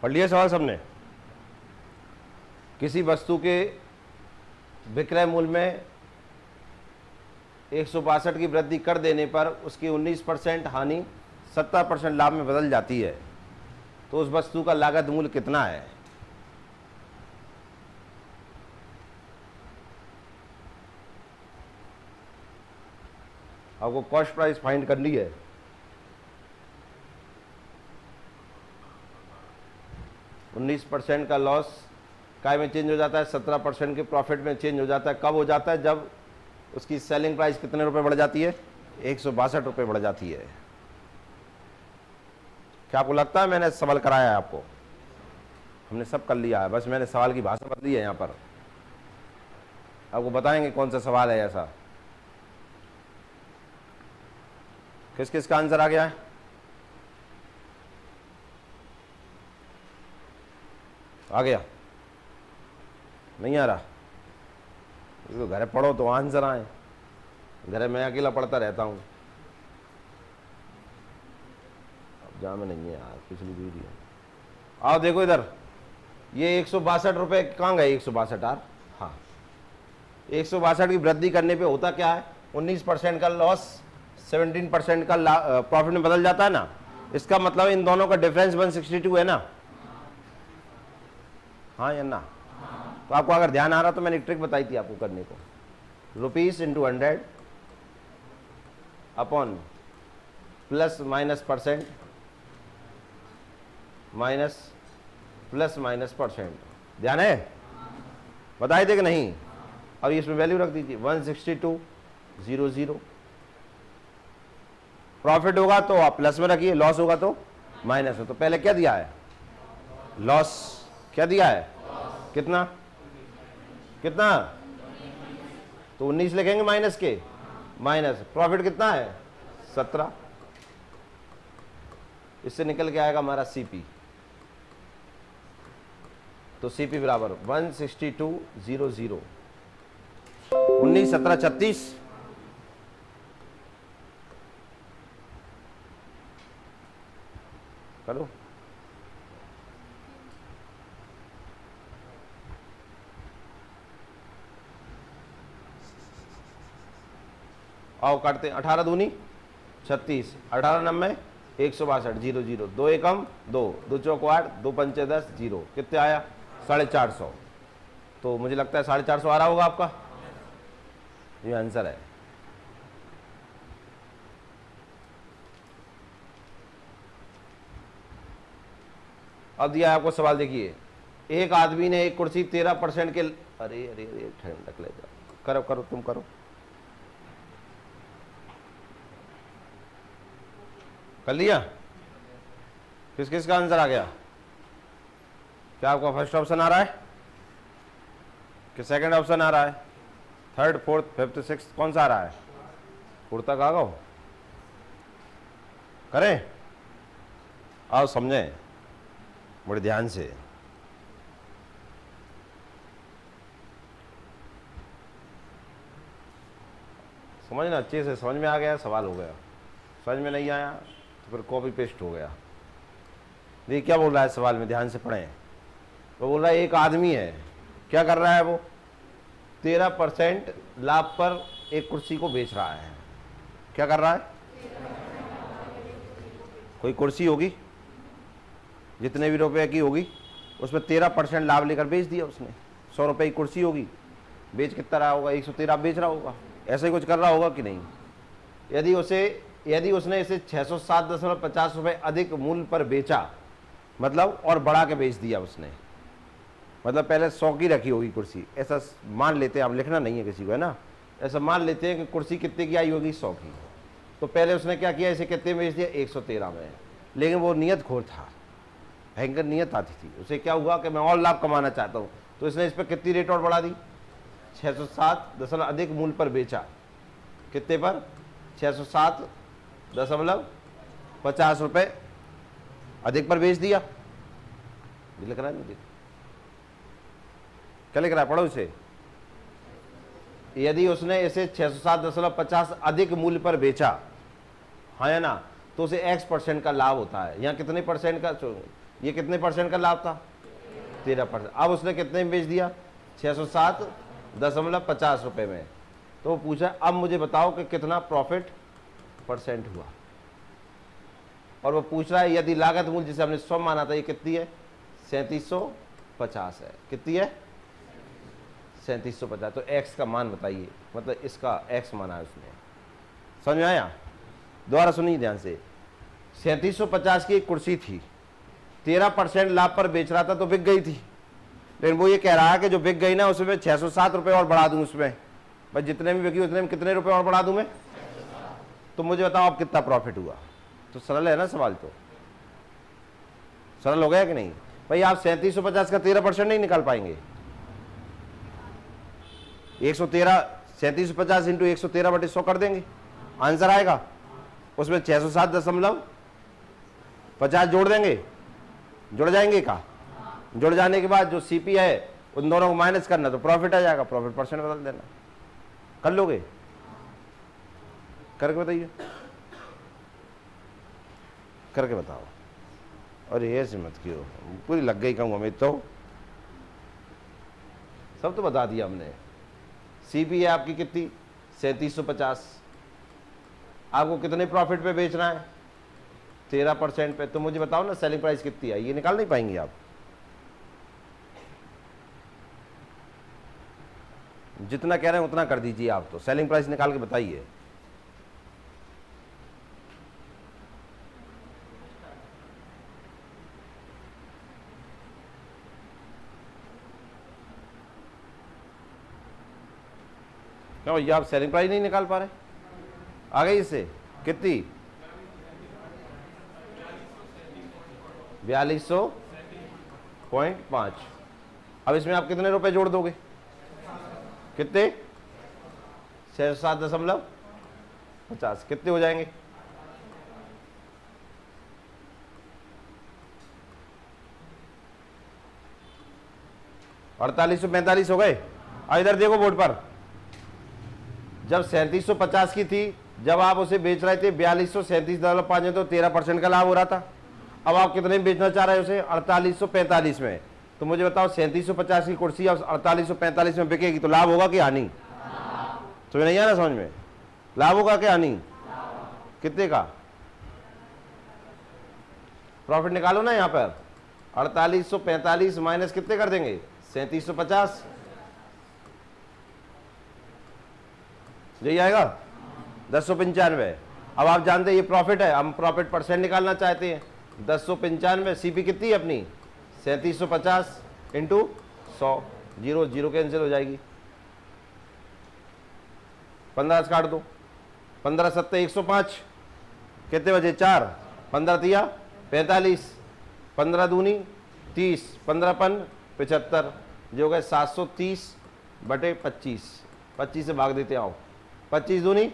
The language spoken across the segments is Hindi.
पढ़ लिया सवाल सबने? किसी वस्तु के विक्रय मूल्य में 162 की वृद्धि कर देने पर उसकी 19% हानि 70% लाभ में बदल जाती है, तो उस वस्तु का लागत मूल्य कितना है? आपको कॉस्ट प्राइस फाइंड करनी है। उन्नीस % का लॉस काय में चेंज हो जाता है, 17% के प्रॉफिट में चेंज हो जाता है। कब हो जाता है? जब उसकी सेलिंग प्राइस कितने रुपए बढ़ जाती है? 162 रुपये बढ़ जाती है। क्या आपको लगता है मैंने सवाल कराया है आपको? हमने सब कर लिया है, बस मैंने सवाल की भाषा बदली है। यहाँ पर आपको बताएंगे कौन सा सवाल है ऐसा। किस किस का आंसर आ गया है? आ गया? नहीं आ रहा? तो घर पढ़ो तो आंसर आए। घर में अकेला पढ़ता रहता हूँ। अब जहाँ में नहीं है यार, पिछली वीडियो। आओ देखो इधर, ये 162 रुपये कहाँ गए? 162 यार, हाँ 162 की वृद्धि करने पे होता क्या है? 19% का लॉस 17% का प्रॉफिट में बदल जाता है ना। इसका मतलब इन दोनों का डिफरेंस 162 है ना? हाँ या ना? तो आपको अगर ध्यान आ रहा तो मैंने एक ट्रिक बताई थी आपको करने को। Rupees into 100 upon plus minus percent minus plus minus percent. ध्यान है? बताए थे कि नहीं? और इसमें वैल्यू रख दीजिए 162.00। प्रॉफिट होगा तो आप प्लस में रखिए, लॉस होगा तो माइनस में। तो पहले क्या दिया है? लॉस। क्या दिया है? कितना कितना? तो 19 लिखेंगे माइनस के, माइनस प्रॉफिट कितना है? 17। इससे निकल के आएगा हमारा सीपी। तो सीपी बराबर 162.00। 19 17 36। करो। आओ काटते हैं। 18 दूनी 36, 18 नब्बे 162, 00, 2 एकम 2, 2 चौक 8, 2 पंचे 10, 0। कितने आया? 450। तो मुझे लगता है 450 आ रहा होगा आपका। ये आंसर है। अब दिया है आपको सवाल, देखिए। एक आदमी ने एक कुर्सी 13% के, अरे अरे अरे ठंडक ले जाओ, करो करो तुम करो। कर लिया? किस किस का आंसर आ गया? क्या आपका फर्स्ट ऑप्शन आ रहा है कि सेकंड ऑप्शन आ रहा है? थर्ड, फोर्थ, फिफ्थ, सिक्स्थ कौन सा आ रहा है? फोर्थ तक आ गो। करें? आओ समझें बड़े ध्यान से। समझना अच्छे से। समझ में आ गया? सवाल हो गया। समझ में नहीं आया तो फिर कॉपी पेस्ट हो गया। देखिए क्या बोल रहा है सवाल में, ध्यान से पढ़ें। वो बोल रहा है एक आदमी है, क्या कर रहा है वो? 13% लाभ पर एक कुर्सी को बेच रहा है। क्या कर रहा है? कोई कुर्सी होगी, जितने भी रुपए की होगी, उसमें 13% लाभ लेकर बेच दिया उसने। 100 रुपए की कुर्सी होगी, बेच कितना रहा होगा? 113 बेच रहा होगा। ऐसा ही कुछ कर रहा होगा कि नहीं? यदि उसने इसे 607.50 रुपये अधिक मूल्य पर बेचा, मतलब और बढ़ा के बेच दिया उसने, मतलब पहले 100 की रखी होगी कुर्सी, ऐसा मान लेते हैं। आप लिखना नहीं है किसी को, है ना? ऐसा मान लेते हैं कि कुर्सी कितने की आई होगी? 100 की। तो पहले उसने क्या किया? इसे कितने में बेच दिया? 113 में। लेकिन वो नियत खोर था, भयंकर नियत आती थी उसे। क्या हुआ कि मैं और लाभ कमाना चाहता हूँ, तो इसने इस पर कितनी रेट और बढ़ा दी? 607 अधिक मूल्य पर बेचा। कितने पर? 607.50 रुपये अधिक पर बेच दिया। लिख रहा है नहीं? क्या लिख रहा है? पढ़ो इसे। यदि उसने इसे 607.50 अधिक मूल्य पर बेचा, हाँ या ना, तो उसे X% का लाभ होता है। यहाँ कितने परसेंट का? ये कितने परसेंट का लाभ था? 13%। अब उसने कितने में बेच दिया? 607.50 रुपये में। तो वो पूछा अब मुझे बताओ कि कितना प्रॉफिट परसेंट हुआ। और वो पूछ रहा है यदि लागत मूल्य जिसे हमने 100 माना था ये कितनी है? 3750 है। कितनी है? 3750। तो एक्स का मान बताइए, मतलब इसका एक्स माना है उसने। समझ में आया? दोबारा सुनिए ध्यान से। 3750 की एक कुर्सी थी, 13% लाभ पर बेच रहा था तो बिक गई थी। लेकिन वो ये कह रहा है कि जो बिक गई ना उसमें 607 रुपये और बढ़ा दूं उसमें, बस जितने में बिकी उतने में कितने रुपए और बढ़ा दूं मैं? तो मुझे बताओ अब कितना प्रॉफिट हुआ? तो सरल है ना सवाल, तो सरल हो गया कि नहीं भाई? आप 3750 का 13% नहीं निकाल पाएंगे। 113 3750 इंटू 113/100 कर देंगे, आंसर आएगा। उसमें 607.50 जोड़ देंगे, जुड़ जाएंगे का? जुड़ जाने के बाद जो सीपी है उन दोनों को माइनस करना तो प्रॉफिट आ जाएगा, प्रॉफिट परसेंट बदल देना। कर लोगे? करके बताइए, करके बताओ। और ये से मत क्यों, पूरी लग गई कहूँ हमें तो, सब तो बता दिया हमने। सीपी है आपकी कितनी? 3750। आपको कितने प्रॉफिट पे बेचना है? 13% पे। तो मुझे बताओ ना सेलिंग प्राइस कितनी है? ये निकाल नहीं पाएंगे आप। जितना कह रहे हैं उतना कर दीजिए आप, तो सेलिंग प्राइस निकाल के बताइए। क्यों भैया आप सेलिंग प्राइस नहीं निकाल पा रहे? आ गई इससे कितनी? 4200.5। अब इसमें आप कितने रुपए जोड़ दोगे? कितने? 607.50। कितने हो जाएंगे? अड़तालीस 45 हो गए। अब इधर देखो बोर्ड पर, जब 3750 की थी, जब आप उसे बेच रहे थे 4237.5 में, तो 13% का लाभ हो रहा था। अब आप कितने में बेचना चाह रहे हो उसे? 4845 में। तो मुझे बताओ 3750 की कुर्सी अब 4845 में बिकेगी तो लाभ होगा कि हानि? तो नहीं आना समझ में? लाभ होगा कि हानि? कितने का प्रॉफिट निकालो ना यहाँ पर। 4845 माइनस कितने कर देंगे? 3750। यही आएगा 1095। अब आप जानते हैं ये प्रॉफिट है, हम प्रॉफिट परसेंट निकालना चाहते हैं। 1095 सीपी कितनी है अपनी? 3750 इंटू 100। जीरो जीरो कैंसिल हो जाएगी, 15 काट दो। 15 सत्ते 105, कितने बचे? 4। 15 तिया 45, 15 दूनी 30, 15 पन 75, जो हो गए 730/25। 25 से भाग देते आओ। 25 दूनी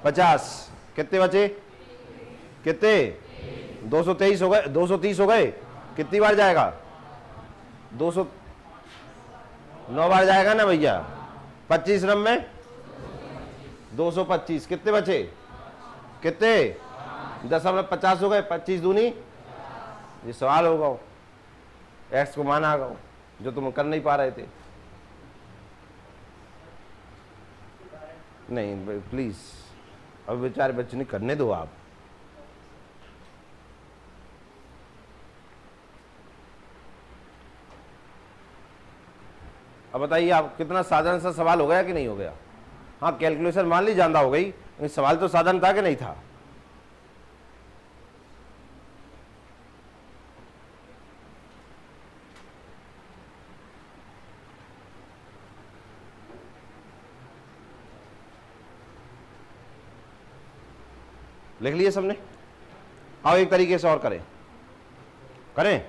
50, कितने बचे? कितने? 223 हो गए, 230 हो गए। कितनी बार जाएगा? 209 बार जाएगा ना भैया। 25 रम में 225, कितने बचे? कितने? 10.50 हो गए। 25 दूनी, ये सवाल होगा, एक्स को माना होगा जो तुम कर नहीं पा रहे थे। नहीं प्लीज, अब बेचारे बच्चे नहीं करने दो आप। अब बताइए आप, कितना साधारण सा सवाल हो गया कि नहीं हो गया? हाँ कैलकुलेशन मान ली जानता हो गई, लेकिन सवाल तो साधारण था कि नहीं था? लिख लिए सबने? आओ एक तरीके से और करें, करें?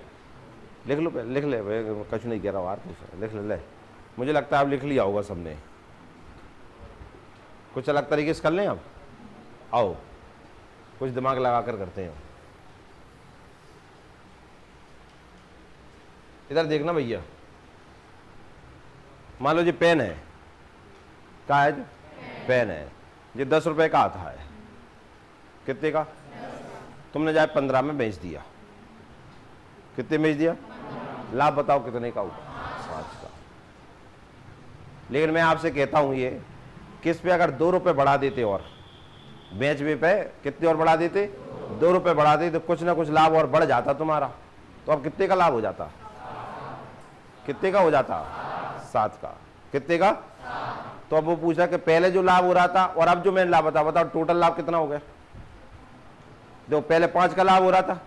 लिख लो, लिख ले, कुछ नहीं कह रहा यार, लिख ले। मुझे लगता है आप लिख लिया होगा सबने। कुछ अलग तरीके से कर लें अब। आओ कुछ दिमाग लगा कर करते हैं। इधर देखना भैया, मान लो जी पेन है, क्या है? पेन है, ये 10 रुपए का आता है। कितने का? तुमने जाए 15 में बेच दिया। कितने बेच दिया? लाभ बताओ कितने का हुआ? 5 का। लेकिन मैं आपसे कहता हूं ये किस पे अगर 2 रुपए बढ़ा देते और बेच पे कितने और बढ़ा देते? 2 रुपए बढ़ा देते तो कुछ ना कुछ लाभ और बढ़ जाता तुम्हारा। तो अब कितने का लाभ हो जाता? कितने का हो जाता? 7 का। कितने का? तो अब वो पूछा कि पहले जो लाभ हो रहा था और अब जो मैंने लाभ बताओ टोटल लाभ कितना हो गया? देखो पहले 5 का लाभ हो रहा था,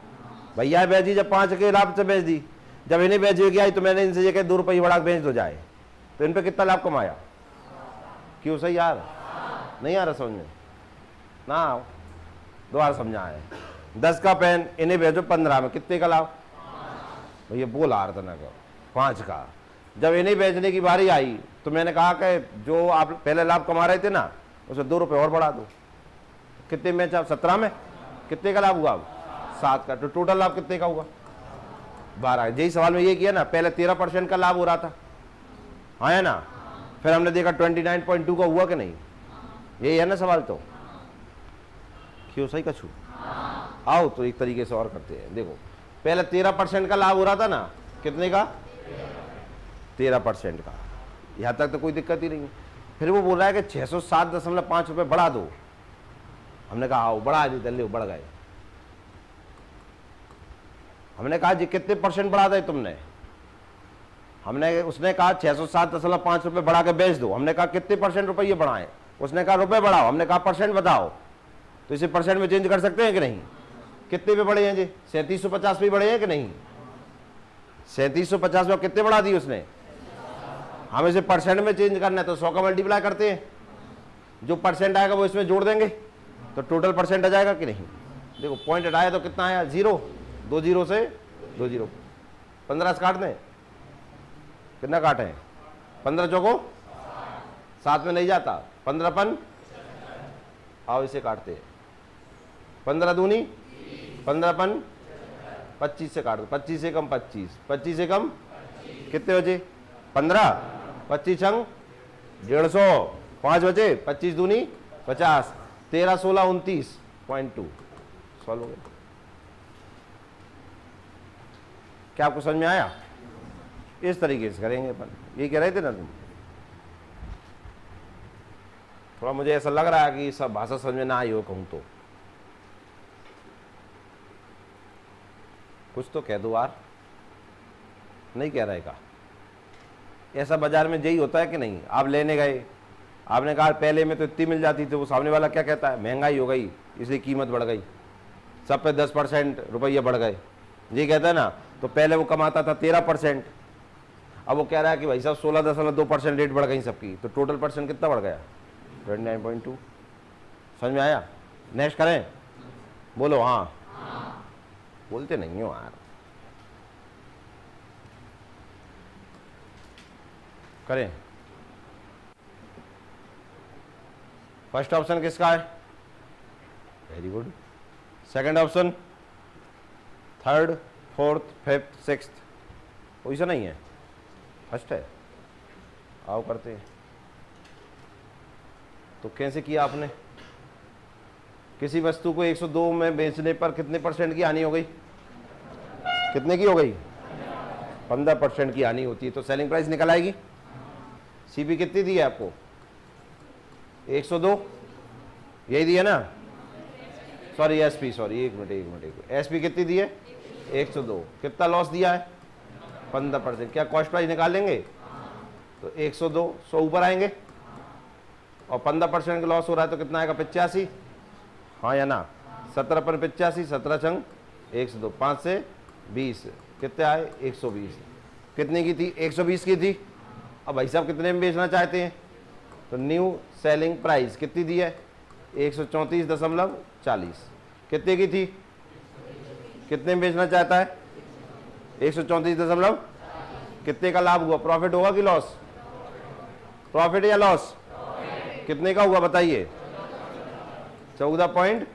भैया बेच दी, जब 5 के लाभ से बेच दी, जब इन्हें बेच गया तो मैंने इनसे ये कहा 2 रुपये बढ़ा बेच दो जाए, तो इन पे कितना लाभ कमाया? क्यों सही यार? नहीं आ रहा समझ में? ना आओ दोबारा समझा है। 10 का पेन इन्हें भेजो 15 में, कितने का लाभ? भैया बोल आ रहा था ना 5 का। जब इन्हें बेचने की बारी आई तो मैंने कहा कि जो आप पहले लाभ कमा रहे थे ना उसे 2 रुपये और बढ़ा दो। कितने में? 17 में कितने का लाभ हुआ? अब 7 का। तो टोटल लाभ कितने का हुआ? 12। यही सवाल में ये किया ना, पहले 13% का लाभ हो रहा था, हाँ है ना, फिर हमने देखा 29.2 का हुआ कि नहीं? यही है ना सवाल। तो क्यों सही कछू? आओ तो एक तरीके से और करते हैं। देखो पहले 13% का लाभ हो रहा था ना, कितने का? 13% का। यहां तक तो कोई दिक्कत ही नहीं। फिर वो बोल रहा है कि 607.5 रुपये बढ़ा दो। हमने कहा आओ बढ़ा दी, दल्ले बढ़ गए। हमने कहा जी कितने % बढ़ा दे तुमने? उसने कहा 607.5 रुपये बढ़ा के बेच दो। हमने कहा कितने % रुपये बढ़ाएं? उसने कहा रुपए बढ़ाओ। हमने कहा % बताओ। तो इसे % में चेंज कर सकते हैं कि नहीं? कितने पे बढ़े हैं जी? 3750 पे बढ़े हैं कि नहीं? 3750 में कितने बढ़ा दिए उसने? हम इसे % में चेंज करना है तो 100 का मल्टीप्लाई करते हैं, जो % आएगा वो इसमें जोड़ देंगे तो टोटल % आ जाएगा कि नहीं? देखो पॉइंट हटाया तो कितना आया? 0। 2 0 से 2 0, 15 से काट दें। कितना काटे हैं? 15 चौको 7 में नहीं जाता। 15 पन, आओ इसे काटते हैं। 15 दूनी 15 पन 25 से काट दो। 25 से कम 25, 25 से कम कितने बचे? 15, 25 छंग 150, 5 बचे। 25 दूनी 50, 13 16 29.2। सॉल्व हो गया। क्या आपको समझ में आया? इस तरीके से करेंगे अपन। ये कह रहे थे ना तुम? थोड़ा मुझे ऐसा लग रहा है कि सब भाषा समझ में ना आई हो कहूं तो। कुछ तो कह दो यार। नहीं कह रहे का? ऐसा बाजार में यही होता है कि नहीं? आप लेने गए, आपने कहा पहले में तो इतनी मिल जाती थी, वो सामने वाला क्या कहता है? महंगाई हो गई इसलिए कीमत बढ़ गई, सब पे 10% रुपये बढ़ गए। ये कहता है ना, तो पहले वो कमाता था 13%, अब वो कह रहा है कि भाई साहब 16.2% रेट बढ़ गई सबकी, तो टोटल % कितना बढ़ गया? 29.2। समझ में आया? नेक्स्ट करें? बोलो हाँ। बोलते नहीं हो यार। करें? फर्स्ट ऑप्शन किसका है? Very good. Second option, third, fourth, fifth, sixth, कोई सा नहीं है? फर्स्ट है। आओ करते हैं। तो कैसे किया आपने? किसी वस्तु को 102 में बेचने पर कितने % की हानि हो गई? कितने की हो गई? 15% की हानि होती है, तो सेलिंग प्राइस निकल आएगी। सीपी कितनी दी है आपको? 102, यही दी है ना? सॉरी एसपी, सॉरी एक मिनट, एसपी कितनी दी है? 102। कितना लॉस दिया है? 15%। क्या कॉस्ट प्राइस निकाल लेंगे? तो 102, 100 ऊपर आएंगे और 15% का लॉस हो रहा है तो कितना आएगा? 85, हाँ या ना? 17 पर 85, 17 छंग 102, 5 से 20, कितने आए? 120। कितने की थी? 120 की थी। अब भाई साहब कितने में बेचना चाहते हैं? तो न्यू सेलिंग प्राइस कितनी दी है? 134.40। कितने की थी? कितने में बेचना चाहता है? 134. कितने का लाभ हुआ? प्रॉफिट होगा कि लॉस? प्रॉफिट या लॉस? कितने का हुआ बताइए? 14.40।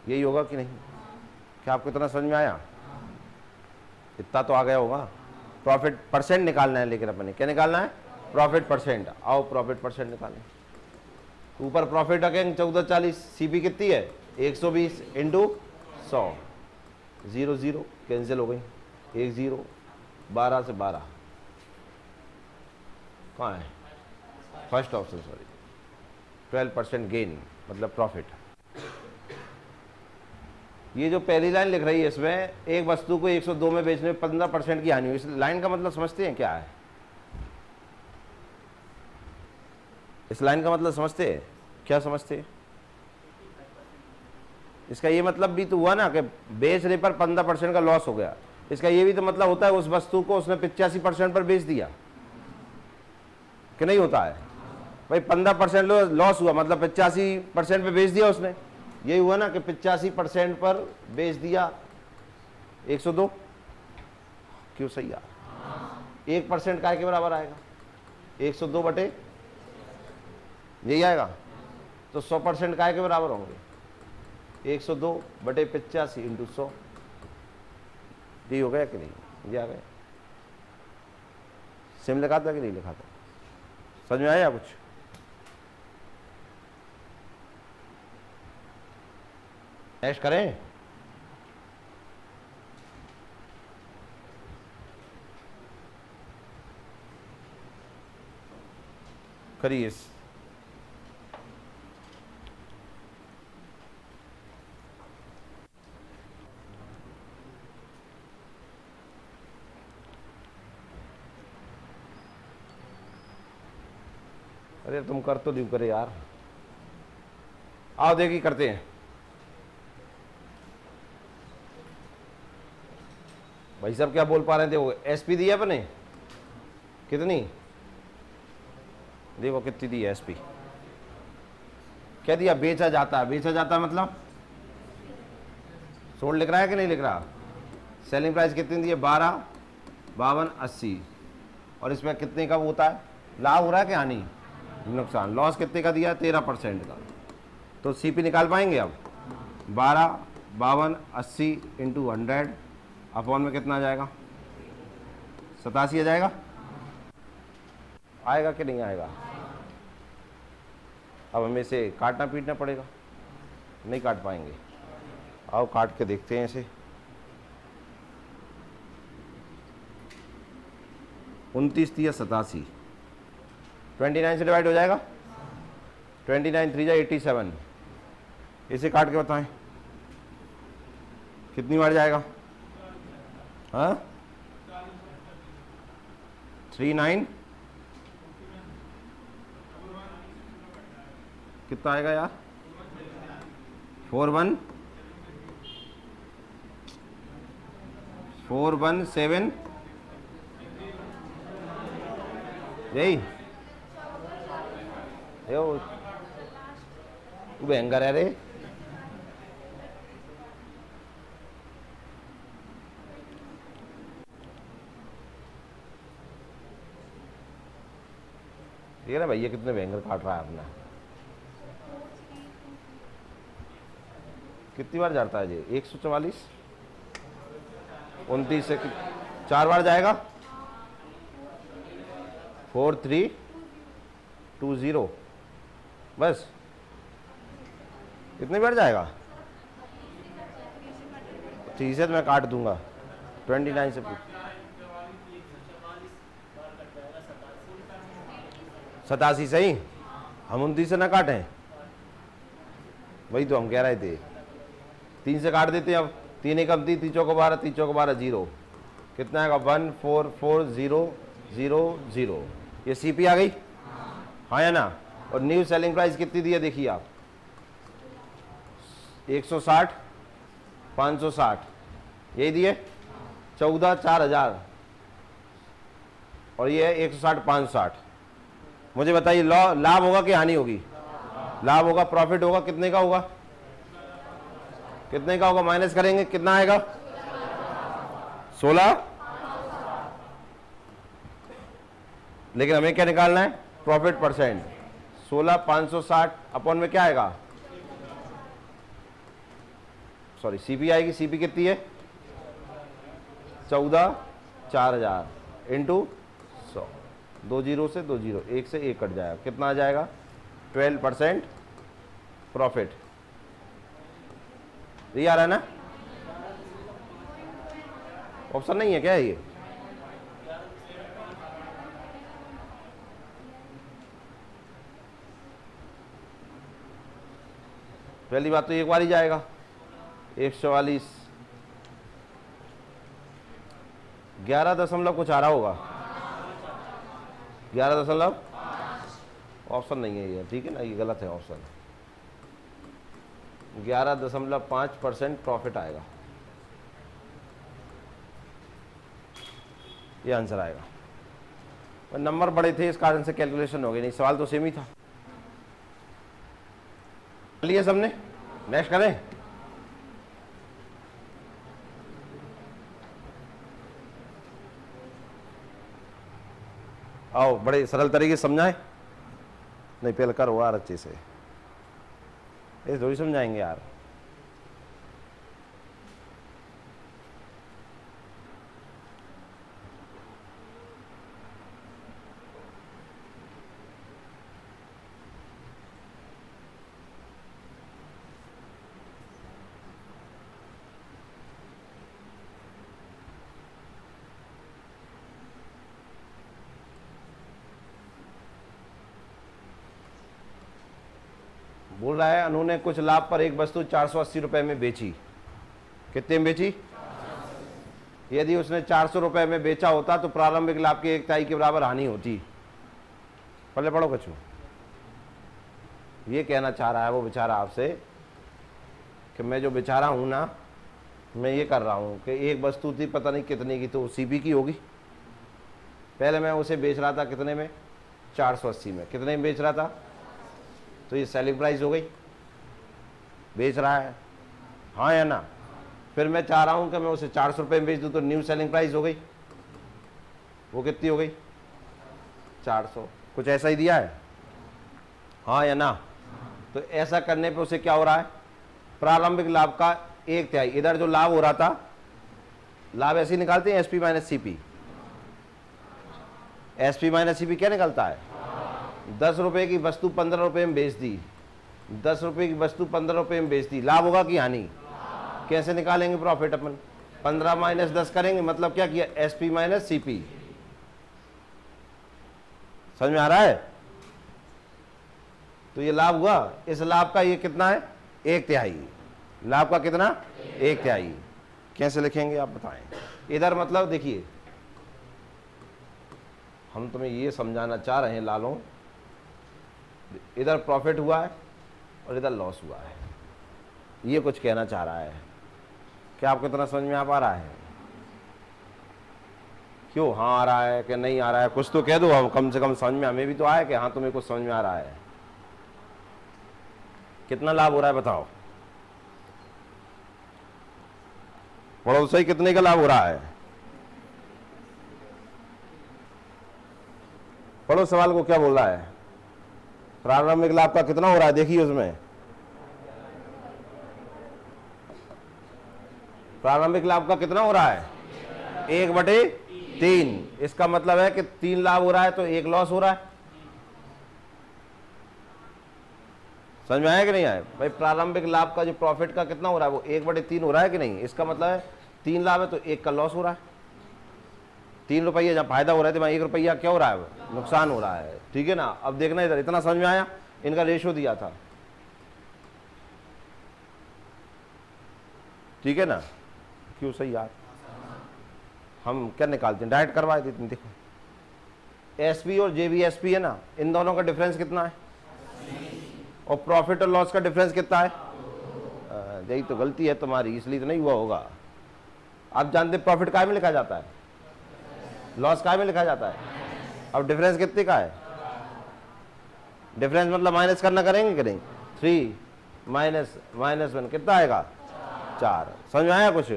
यही होगा कि नहीं? क्या आपको इतना समझ में आया? इतना तो आ गया होगा। प्रॉफिट % निकालना है, लेकिन अपने क्या निकालना है? प्रॉफिट %। आओ प्रॉफिट % निकालें। ऊपर प्रॉफिट रखेंगे 1440। सीपी कितनी है? 120 × 100, 0 0 कैंसिल हो गई, 1 0, 12 से 12 कहाँ है, फर्स्ट ऑप्शन सॉरी, 12% गेन मतलब प्रॉफिट। ये जो पहली लाइन लिख रही है इसमें, एक वस्तु को 102 में बेचने में 15% की हानि हुई, इस लाइन का मतलब समझते हैं क्या है? इस लाइन का मतलब समझते हैं क्या? समझते हैं इसका ये मतलब भी तो हुआ ना कि बेचने पर 15% का लॉस हो गया। इसका ये भी तो मतलब होता है उस वस्तु को उसने 85% पर बेच दिया कि नहीं होता है भाई? 15% लॉस हुआ मतलब 85% पे बेच दिया उसने, यही हुआ ना कि 85% पर बेच दिया 102। क्यों सही यार? 1% काय के बराबर आएगा? 102 बटे यही आएगा, तो 100% काय के बराबर होंगे? 102 बटे 85 इंटू 100। ये हो गया कि नहीं? ये आ गया। सेम लिखा था कि नहीं लिखा था? समझ में आया कुछ? टेस्ट करें? करिए। अरे तुम कर तो ड्यू करे यार, आओ देखिए करते हैं। भाई साहब क्या बोल पा रहे थे? वो एसपी दी है अपने कितनी? देखो कितनी दी है एसपी। क्या दिया? बेचा जाता है। बेचा जाता है मतलब सोल्ड लिख रहा है कि नहीं लिख रहा? सेलिंग प्राइस कितनी दी है? 12, 52, 80। और इसमें कितने का वो होता है? लाभ हो रहा है कि हानि? नुकसान। लॉस कितने का दिया है? 13% का। तो सीपी निकाल पाएंगे अब? 12, 52, 80 इंटू 100 अपॉन में कितना आ जाएगा? 87 आ जाएगा। आएगा कि नहीं आएगा? अब हमें इसे काटना पीटना पड़ेगा, नहीं काट पाएंगे। आओ काट के देखते हैं इसे। 29 दिया 87, 29 से डिवाइड हो जाएगा। 29 3 जा 87। इसे काट के बताएं कितनी बार जाएगा? हाँ 39 कितना आएगा यार? 417 यही तू भयंकर है रे। ये ना भैया कितने भयंकर काट रहा है अपना। कितनी बार जाता है ये? 144, 29 से 4 बार जाएगा। 4320 बस। कितनी बार जाएगा? 30 से तो मैं काट दूंगा। 29 से 87 सही। हम 29 से ना काटें, वही तो हम कह रहे थे। 3 से काट देते हैं अब। 3 एक अब 3 चौको 12, 3 चौको 12 0। कितना आएगा? 1440000। ये सीपी आ गई, हाँ या ना? और न्यू सेलिंग प्राइस कितनी दी है देखिए आप? 160, 560 यही दिए। 14 4000 और ये 160 560। मुझे बताइए लाभ होगा कि हानि होगी? लाभ होगा। प्रॉफिट होगा कितने का होगा? कितने का होगा? माइनस करेंगे कितना आएगा? 16। लेकिन हमें क्या निकालना है? Profit percent. 16 560 अपॉन में क्या आएगा? सॉरी सीपी आएगी। सीपी कितनी है? 14 4000 इंटू 100। 2 0 से 2 0, 1 से 1 कट जाएगा। कितना आ जाएगा? 12% प्रॉफिट। ये आ रहा है ना? ऑप्शन नहीं है क्या ये? पहली बात तो एक बार ही जाएगा 144, 11 दशमलव कुछ आ रहा होगा, 11 दशमलव, ऑप्शन नहीं है ये, ठीक है ना, ये गलत है ऑप्शन। 11.5% प्रॉफिट आएगा, ये आंसर आएगा। पर नंबर बड़े थे इस कारण से कैलकुलेशन हो गई, नहीं सवाल तो सेम ही था। लिए सबने, नेक्स्ट करें। आओ बड़े सरल तरीके से समझाएं। नहीं पहले करो यार अच्छे से, ये थोड़ी समझाएंगे यार। बोल रहा है उन्होंने कुछ लाभ पर एक वस्तु 480 रुपए में बेची। कितने में बेची? यदि उसने 400 रुपए में बेचा होता तो प्रारंभिक लाभ की 1/3 के बराबर हानि होती। पहले पढ़ो कुछ। ये कहना चाह रहा है वो बेचारा आपसे कि मैं जो बेचारा हूं ना, मैं ये कर रहा हूं कि एक वस्तु थी पता नहीं कितने की, तो सीपी की होगी। पहले मैं उसे बेच रहा था कितने में? 480 में। कितने में बेच रहा था? तो ये सेलिंग प्राइस हो गई, बेच रहा है, हाँ या ना? फिर मैं चाह रहा हूं कि मैं उसे 400 रुपये में बेच दूं, तो न्यू सेलिंग प्राइस हो गई। वो कितनी हो गई? 400। कुछ ऐसा ही दिया है, हाँ या ना? तो ऐसा करने पे उसे क्या हो रहा है? प्रारंभिक लाभ का 1/3। इधर जो लाभ हो रहा था, लाभ ऐसे ही निकालते हैं, SP minus CP. SP minus CP क्या निकलता है? 10 रुपए की वस्तु 15 रुपए में बेच दी, 10 रुपए की वस्तु 15 रुपए में बेच दी, लाभ होगा कि हानि? कैसे निकालेंगे प्रॉफिट अपन? 15 माइनस 10 करेंगे, मतलब क्या किया? SP minus CP. समझ में आ रहा है? तो ये लाभ हुआ, इस लाभ का ये कितना है? 1/3। लाभ का कितना? 1/3। कैसे लिखेंगे आप बताएं? इधर मतलब देखिए, हम तुम्हें ये समझाना चाह रहे हैं लालों, इधर प्रॉफिट हुआ है और इधर लॉस हुआ है, ये कुछ कहना चाह रहा है। क्या आपको इतना समझ में आ पा रहा है? क्यों हाँ आ रहा है कि नहीं आ रहा है? कुछ तो कह दो, हम कम से कम समझ में, हमें भी तो आए कि हाँ तुम्हें कुछ समझ में आ रहा है। कितना लाभ हो रहा है बताओ? पढ़ो सही, कितने का लाभ हो रहा है? पढ़ो सवाल को क्या बोल रहा है? प्रारंभिक लाभ का कितना हो रहा है देखिए उसमें। प्रारंभिक लाभ का कितना हो रहा है? 1/3। इसका मतलब है कि 3 लाभ हो रहा है तो 1 लॉस हो रहा है। समझ में आया कि नहीं आया भाई? प्रारंभिक लाभ का जो प्रॉफिट का कितना हो रहा है वो 1/3 हो रहा है कि नहीं? इसका मतलब है 3 लाभ है तो 1 का लॉस हो रहा है। 3 रुपया जहाँ फायदा हो रहा है तो वहाँ 1 रुपया क्या हो रहा है? नुकसान हो रहा है। ठीक है ना? अब देखना इधर, इतना समझ में आया? इनका रेशियो दिया था, ठीक है ना? क्यों सही यार, हम क्या निकालते हैं, डायरेक्ट करवा देते हैं। देखो एसपी और जेबीएसपी है ना, इन दोनों का डिफरेंस कितना है? और प्रॉफिट और लॉस का डिफरेंस कितना है? यही तो गलती है तुम्हारी, इसलिए तो नहीं हुआ होगा। आप जानते प्रॉफिट काय में लिखा जाता है, लॉस काय में लिखा जाता है। अब डिफरेंस कितने का है? डिफरेंस मतलब माइनस करना करेंगे कि नहीं? 3 माइनस -1 कितना आएगा? 4। समझ में आया कुछ?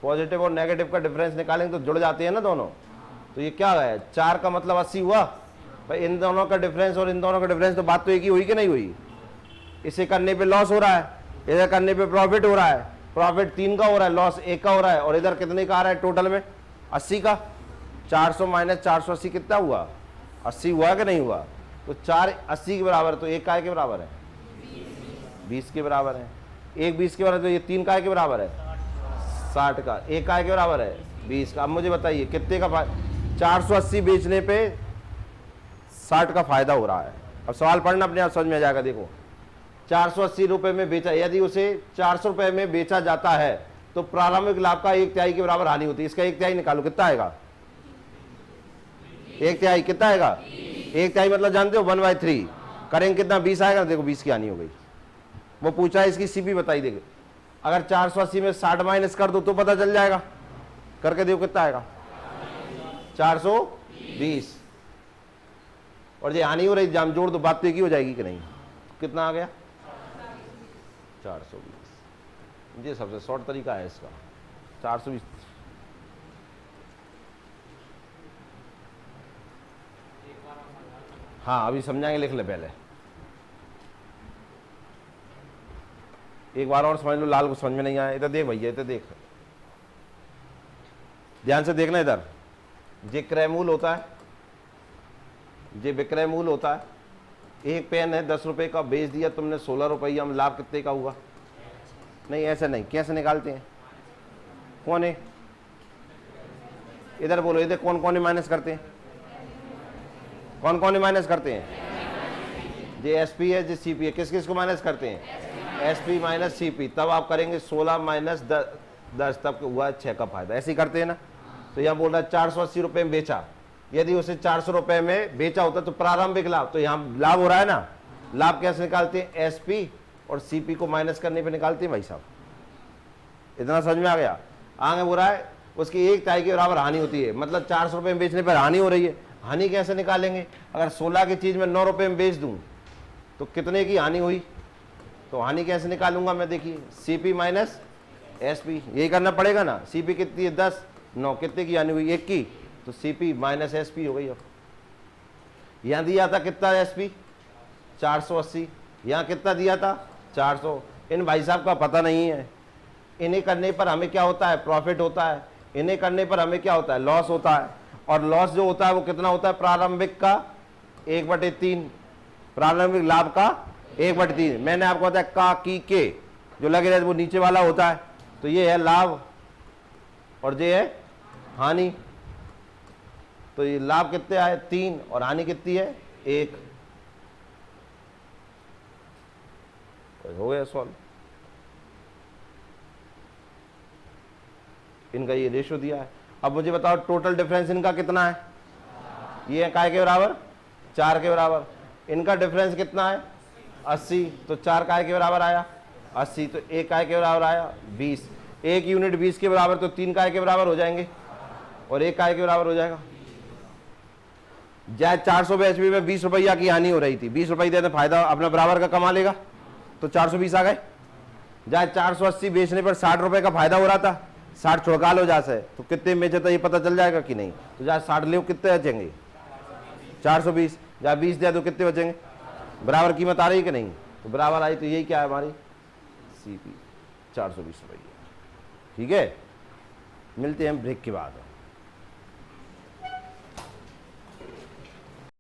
पॉजिटिव और नेगेटिव का डिफरेंस निकालेंगे तो जुड़ जाते हैं ना दोनों। तो ये क्या है? 4 का मतलब 80 हुआ भाई। इन दोनों का डिफरेंस और इन दोनों का डिफरेंस, तो बात तो एक ही हुई कि नहीं हुई? इसे करने पे लॉस हो रहा है, इधर करने पे प्रॉफिट हो रहा है। प्रॉफिट 3 का हो रहा है, लॉस 1 का हो रहा है। और इधर कितने का आ रहा है टोटल में? 80 का। 400 माइनस 480 कितना हुआ? 80 हुआ कि नहीं हुआ? तो 4 80 के बराबर, तो 1 काय के बराबर है? 20 के बराबर है। 1 20 के बराबर, तो ये 3 काय के बराबर है? 60 का, एक काय के बराबर है 20 का। अब मुझे बताइए कितने का 480 बेचने पे 60 का फायदा हो रहा है। अब सवाल पढ़ना अपने आप समझ में आ जाएगा। देखो 480 रुपए में बेचा, यदि उसे 400 रुपए में बेचा जाता है तो प्रारंभिक लाभ का 1/3 के बराबर हानि होती है। इसका 1/3 निकालो, कितना आएगा? 1/3 कितना आएगा? 1/3 मतलब जानते हो 1/3 करेंगे कितना? 20 आएगा। देखो 20 की हानि हो गई। वो पूछा है इसकी सीपी बताई देगा। अगर 480 में 60 माइनस कर दो तो पता चल जाएगा। करके देखो कितना आएगा? 420। और ये हानि हो रही, जाम जोड़ दो, बात तो एक ही हो जाएगी कि नहीं? कितना आ गया? 420। ये सबसे शॉर्ट तरीका है इसका, 420। हाँ अभी समझाएंगे, लिख ले पहले एक बार और समझ लो। लाल को समझ में नहीं आया, इधर देख भैया, इधर देख, ध्यान से देखना। इधर ये क्रय मूल होता है, ये विक्रय मूल होता है। एक पेन है 10 रुपए का, बेच दिया तुमने 16 रुपया, हम लाभ कितने का हुआ? नहीं ऐसे नहीं, कैसे निकालते हैं? कौन है इधर बोलो, इधर कौन कौन माइनस करते हैं? कौन कौन माइनस करते हैं? जे एसपी है, जे सीपी है। किस किस को माइनस करते हैं? SP minus CP. तब आप करेंगे 16 माइनस 10, तब हुआ 6 का फायदा। ऐसे ही करते हैं ना। तो यहाँ बोल रहा है 480 रुपए में बेचा, यदि उसे 400 रुपए में बेचा होता तो प्रारंभिक लाभ, तो यहाँ लाभ हो रहा है ना। लाभ कैसे निकालते हैं? एसपी और सीपी को माइनस करने पे निकालते हैं भाई साहब। इतना समझ में आ गया? आगे हो रहा है उसकी 1/3 के बराबर हानि होती है, मतलब 400 रुपए में बेचने पर हानि हो रही है। हानि कैसे निकालेंगे? अगर 16 की चीज में 9 रुपए में बेच दूं तो कितने की हानि हुई? तो हानि कैसे निकालूंगा मैं? देखिए सीपी माइनस एसपी, यही करना पड़ेगा ना। सीपी कितनी है? 10, 9, कितने की हानि हुई? 1 की। तो सीपी माइनस एसपी हो गई। अब यहां दिया था कितना एसपी? 480। यहां कितना दिया था? 400। इन भाई साहब का पता नहीं है। इन्हें करने पर हमें क्या होता है? प्रॉफिट होता है। इन्हें करने पर हमें क्या होता है? लॉस होता है। और लॉस जो होता है वो कितना होता है? प्रारंभिक का 1/3, प्रारंभिक लाभ का 1/3। मैंने आपको बताया का की के जो लगे रहे वो नीचे वाला होता है। तो ये है लाभ और ये है हानि। तो ये लाभ कितने आए? 3 और हानि कितनी है? 1। हो गया सॉल्व। इनका ये रेशियो दिया है। अब मुझे बताओ टोटल डिफरेंस इनका कितना है? ये है काय के बराबर? 4 के बराबर। इनका डिफरेंस कितना है? 80। तो 4 काय के बराबर आया? 80। तो 1 काय के बराबर आया? 20। 1 यूनिट 20 के बराबर, तो 3 काय के बराबर हो जाएंगे और 1 काय के बराबर हो जाएगा। जाए 400 एचपी में 20 रुपया की हानि हो रही थी, 20 रुपये देते फायदा अपना बराबर का कमा लेगा, तो 420 आ गए। जाए 480 बेचने पर 60 रुपए का फायदा हो रहा था, 60 छुड़का लो जा से, तो कितने में बेचे तो ये पता चल जाएगा कि नहीं। तो जहाँ 60 ले कितने बचेंगे? 420। जहाँ 20 दे तो कितने बचेंगे? बराबर कीमत आ रही कि नहीं? तो बराबर आई, तो यही क्या है हमारी सीपी 420 रुपये। ठीक है, मिलते हैं ब्रेक के बाद।